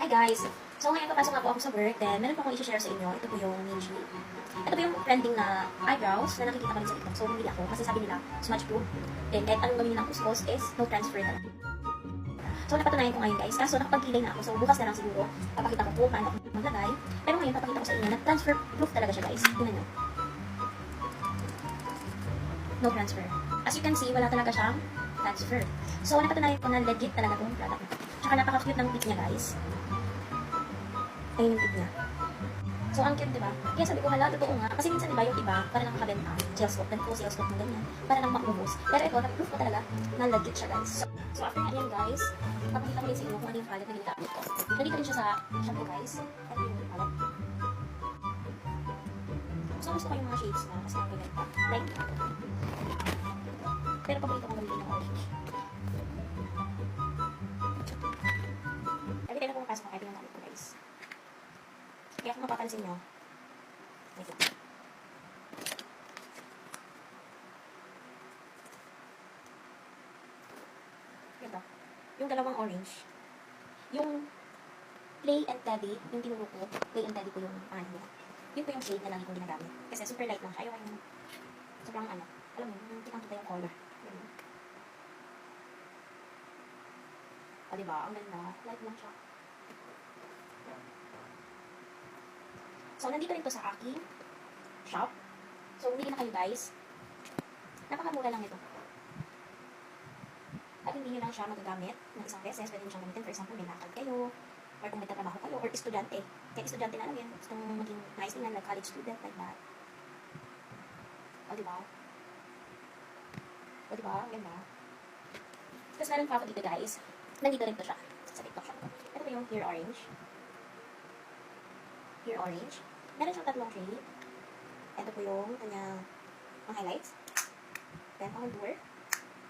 Hi guys! So ngayon papasok na po ako sa work, then meron po akong i-share sa inyo. Ito po yung Minji. Ito po yung trending na eyebrows na nakikita ko rin sa TikTok. So bumili ako kasi sabi nila, smudge proof. Then kahit anong gawin nilang kuskus is no transfer na lang. So napatunayan ko ngayon guys, kaso nakapag-kilay na ako. So bukas na lang siguro, papakita ko po paano ako maglagay. Pero ngayon papakita ko sa inyo na transfer proof talaga siya guys. Tingnan nyo. No transfer. As you can see, wala talaga siyang transfer. So napatunayan ko na legit talaga itong product. Tsaka napaka-cute ng tip niya guys. Ayun yung tip niya. So, ang cute, diba? Kaya sabi ko, hala, totoo nga. Kasi minsan, diba, yung iba, para lang makabenta, sales talk, ganito, sales talk ng ganyan, para lang makubos. Pero ito, na-proof ko talaga na legit siya, guys. So after na yan, guys, papakita ko rin sa inyo kung ano yung palette na ginagamit ko. Nandito rin siya sa shampoo, guys. Ito yung palette. So, gusto ko yung mga shades na, kasi ang gaganda. Like, pero paborito kong gamitin ng orange. Every time na pumapasok ko, ito yung gamit ko, guys. Kaya kung mapapansin nyo, ito. Ito. Yung dalawang orange. Yung Play and Teddy, yung tinuro ko, Play and Teddy ko yung ano niya. Yun po yung shade na lagi kong ginagamit. Kasi super light lang siya. Ayaw yung sobrang ano. Alam mo, yung kitang-kita yung color. Yun. O diba? Ang ganda. Light lang siya. So, nandito rin to sa aking shop. So, bumili na kayo guys. Napakamura lang ito. At hindi nyo lang siya magagamit ng isang beses. Pwede nyo siyang gamitin. For example, may lakad kayo. Or kung nagtatrabaho kayo. Or estudyante. Kaya estudyante na lang yan. Gustong maging nice tingnan, like college student, like that. O, diba? O, diba? Ang ganda. Tapos meron pa ako dito guys. Nandito rin to siya. Sa TikTok shop ko. Ito po yung Pure Orange. Pure Orange. Meron siyang tatlong shade. Ito po yung kanyang highlights. Then, contour.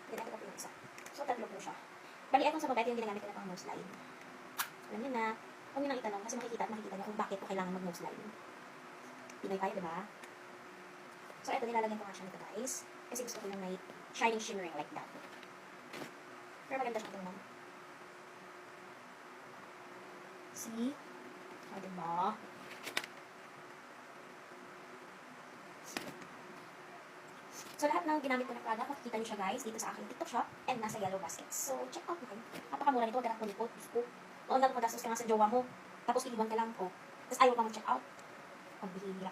Then, ito po yung isa. So, tatlo po siya. Bali, itong sa babae, yung ginagamit ko na pang nose line. Alam niyo na, huwag niyo nang itanong kasi makikita niyo kung bakit po kailangan mag-nose line. Pinoy tayo, diba? So, ito, nilalagyan ko nga siya nito, guys. Kasi gusto ko yung may shining, shimmering like that. Pero maganda siya tingnan. See? O, diba? So, lahat ng ginamit ko na product, makikita niyo siya guys, dito sa aking TikTok shop, and nasa yellow baskets. So, check out na kayo. Napakamura nito, ganang kulikot, gusto. Noon lang magastos ka nga sa jowa mo, tapos iliwan ka lang, oh. Tapos ayaw pa mag-check out. Pagbihira.